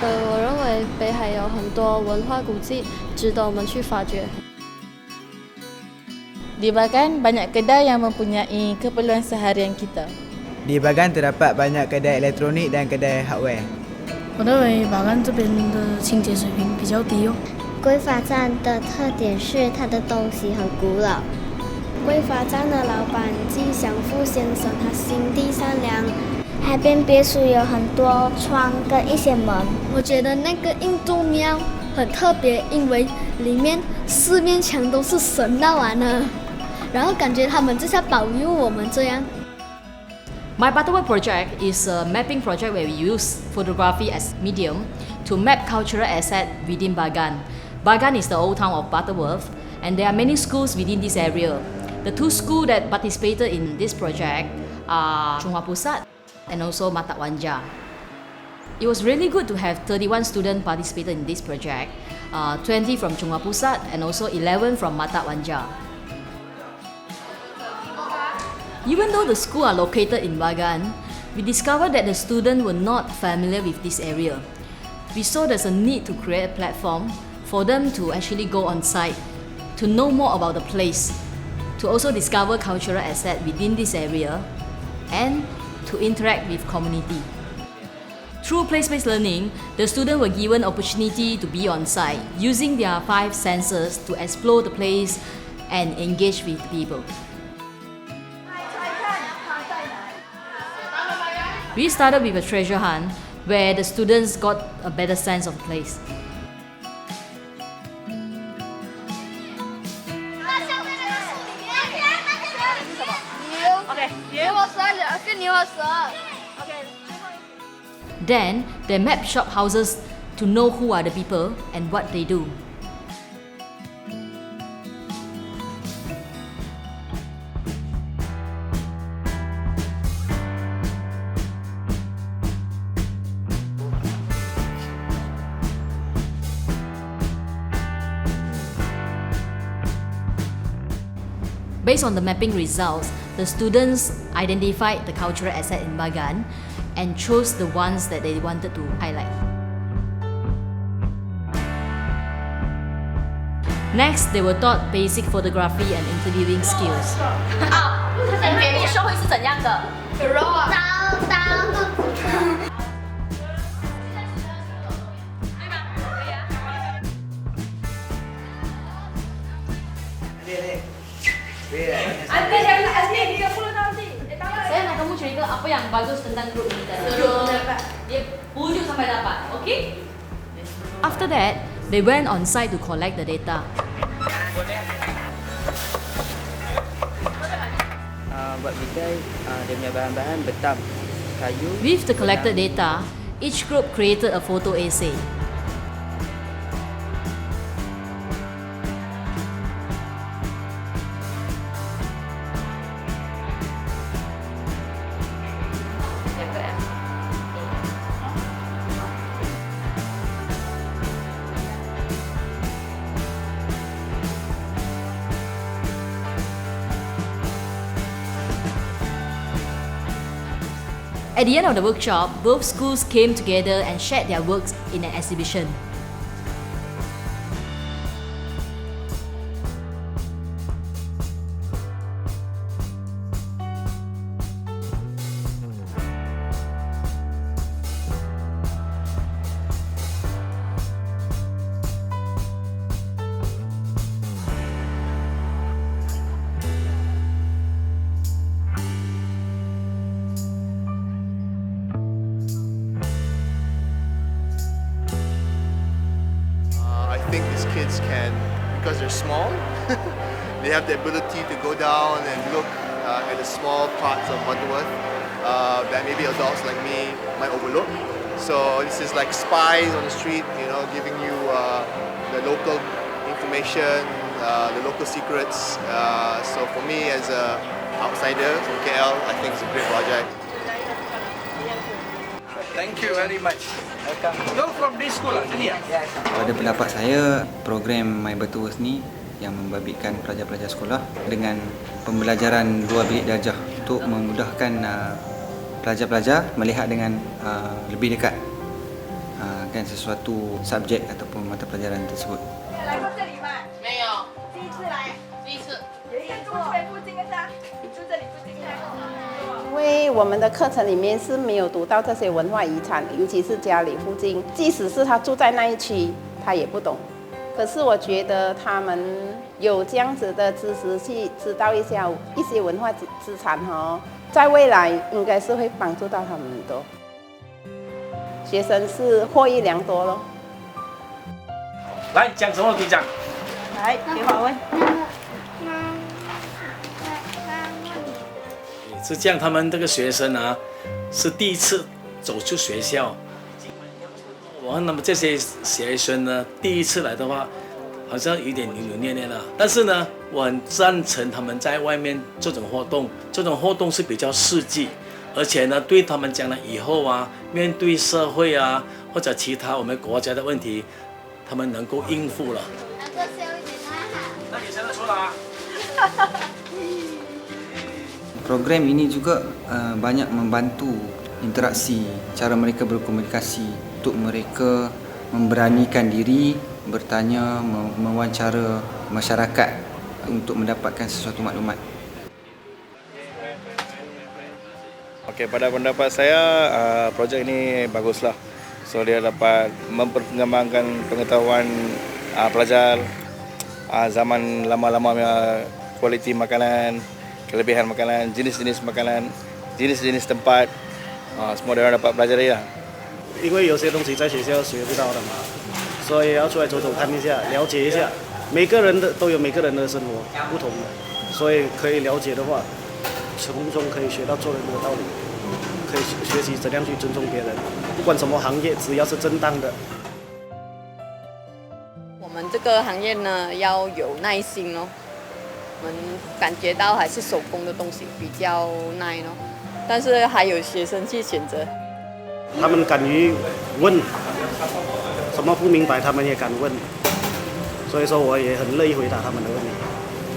我认为北海有很多文化古迹值得我们去发掘。Di Bagan banyak kedai yang mempunyai keperluan seharian kita. Di Bagan terdapat banyak kedai elektronik dan kedai hardware. 我认为巴干这边的清洁水平比较低哦。龟发站的特点是它的东西很古老。龟发站的老板季祥富先生，他心地善良。海边别墅有很多窗跟一些门。我觉得那个印度庙很特别，因为里面4面墙都是神道玩的，然后感觉他们就像保佑我们这样。My Butterworth project is a mapping project where we use photography as medium to map cultural assets within Bagan. Bagan is the old town of Butterworth, and there are many schools within this area. The 2 schools that participated in this project are Chunghwa Pusat and also Mata Wanja. It was really good to have 31 students participated in this project, 20 from Chunghwa Pusat and also 11 from Mata Wanja. Even though the schools are located in Bagan, we discovered that the students were not familiar with this area. We saw there's a need to create a platform for them to actually go on site, to know more about the place, to also discover cultural assets within this area, and to interact with community. Through place-based learning, the students were given opportunity to be on site, using their 5 senses to explore the place and engage with people. We started with a treasure hunt where the students got a better sense of the place. Then they map shop houses to know who are the people and what they do. Based on the mapping results, the students identified the cultural asset in Bagan and chose the ones that they wanted to highlight. Next, they were taught basic photography and interviewing skills. Saya nak kamu cerita apa yang bagus tentang grup ini tadi. Dia pujuk sampai dapat, okay? After that, they went on site to collect the data. Buat bidai, dia punya bahan-bahan betam, kayu. With the collected data, each group created a photo essay. At the end of the workshop, both schools came together and shared their works in an exhibition. I think these kids can, because they're small, they have the ability to go down and look at the small parts of Butterworth that maybe adults like me might overlook. So this is like spies on the street, giving you the local information, the local secrets. So for me as an outsider from KL, I think it's a great project. Thank you very much. Welcome. You're from this school, sini ya? Yes. Pada pendapat saya, program My Butterworth ni yang membabitkan pelajar-pelajar sekolah dengan pembelajaran dua bilik darjah untuk memudahkan pelajar-pelajar melihat dengan lebih dekat kan sesuatu subjek ataupun mata pelajaran tersebut. 来过这里吗？没有，第一次来。第一次。有一个住这附近的是吧？住这里附近的。因为我们的课程里面是没有读到这些文化遗产，尤其是家里附近，即使是他住在那一区，他也不懂。可是我觉得他们有这样子的知识去知道一些文化资产在未来应该是会帮助到他们很多。学生是获益良多咯。来讲什么可以讲？来，给我问。是这样，他们这个学生啊，是第一次走出学校。那么这些学生呢，第一次来的话，好像有点扭扭捏捏的。但是呢，我很赞成他们在外面这种活动，这种活动是比较实际，而且呢，对他们将来以后啊，面对社会啊，或者其他我们国家的问题，他们能够应付了。那你现在出来啊？Program ini juga banyak membantu interaksi, cara mereka berkomunikasi untuk mereka memberanikan diri, bertanya, mewawancara masyarakat untuk mendapatkan sesuatu maklumat. Okey, pada pendapat saya projek ini baguslah. So dia dapat memperkembangkan pengetahuan pelajar zaman lama-lama kualiti makanan, kelebihan makanan, jenis-jenis makanan, jenis-jenis tempat, semua dia dapat pelajari lah. 因为有些东西在学校学不到的嘛，所以要出来走走看一下，了解一下。每个人都有每个人的生活不同的，所以可以了解的话，从中可以学到做人的道理，可以学习怎样去尊重别人，不管什么行业，只要是正当的。我们这个行业呢，要有耐心哦。我们感觉到还是手工的东西比较耐咯，但是还有学生去选择。他们敢于问，什么不明白他们也敢问，所以说我也很乐意回答他们的问题，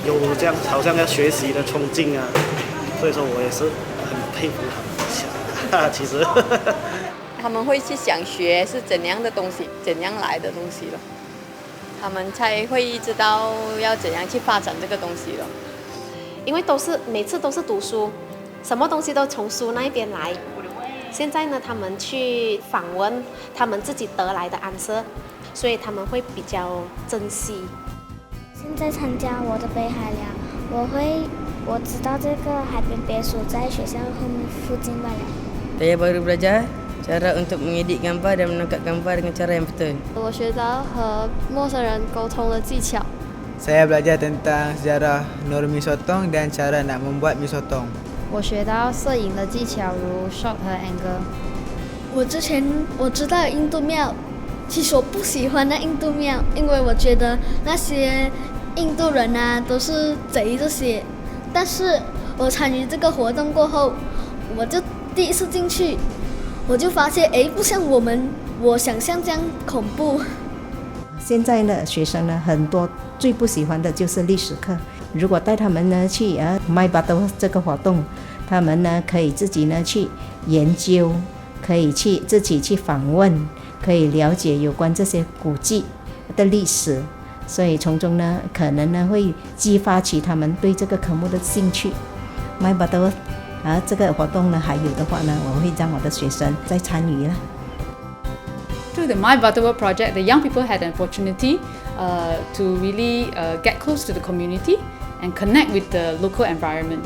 有这样好像要学习的冲劲啊，所以说我也是很佩服他们。其实他们会去想学是怎样的东西，怎样来的东西咯，他们才会知道要怎样去发展这个东西咯。因为每次都是读书，什么东西都从书那一边来。现在呢，他们去访问他们自己得来的answer，所以他们会比较珍惜。现在参加我的北海寮，我知道这个海边别墅在学校附近罢了。Saya baru belajar cara untuk mengedit gambar dan menangkap gambar dengan cara yang betul. 我学到和陌生人沟通的技巧。Saya belajar tentang sejarah nur mi sotong dan cara nak membuat mi sotong. 我学到摄影的技巧，如 shot 和 angle。我知道印度庙，其实我不喜欢那印度庙，因为我觉得那些印度人啊都是贼这些。但是我参与这个活动过后，我就第一次进去，我就发现不像我想象这样恐怖。现在的学生呢，很多最不喜欢的就是历史课。如果带他们呢去My Batu 这个活动，他们呢可以自己呢去研究，可以自己去访问，可以了解有关这些古迹的历史，所以从中呢可能呢会激发起他们对这个科目的兴趣。My Batu 这个活动呢还有的话呢，我会让我的学生再参与了。Through the My Butterworth project, the young people had an opportunity to really get close to the community and connect with the local environment.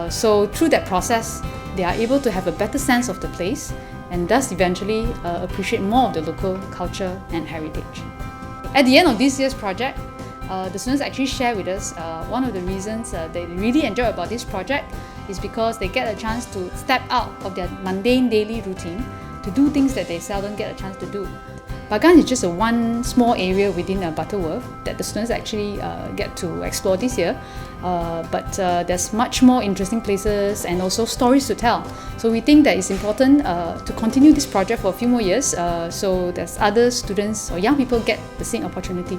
So through that process, they are able to have a better sense of the place and thus eventually appreciate more of the local culture and heritage. At the end of this year's project, the students actually share with us one of the reasons they really enjoy about this project is because they get a chance to step out of their mundane daily routine to do things that they seldom get a chance to do. Bagan is just one small area within Butterworth that the students actually get to explore this year, but there's much more interesting places and also stories to tell. So we think that it's important to continue this project for a few more years so that other students or young people get the same opportunity.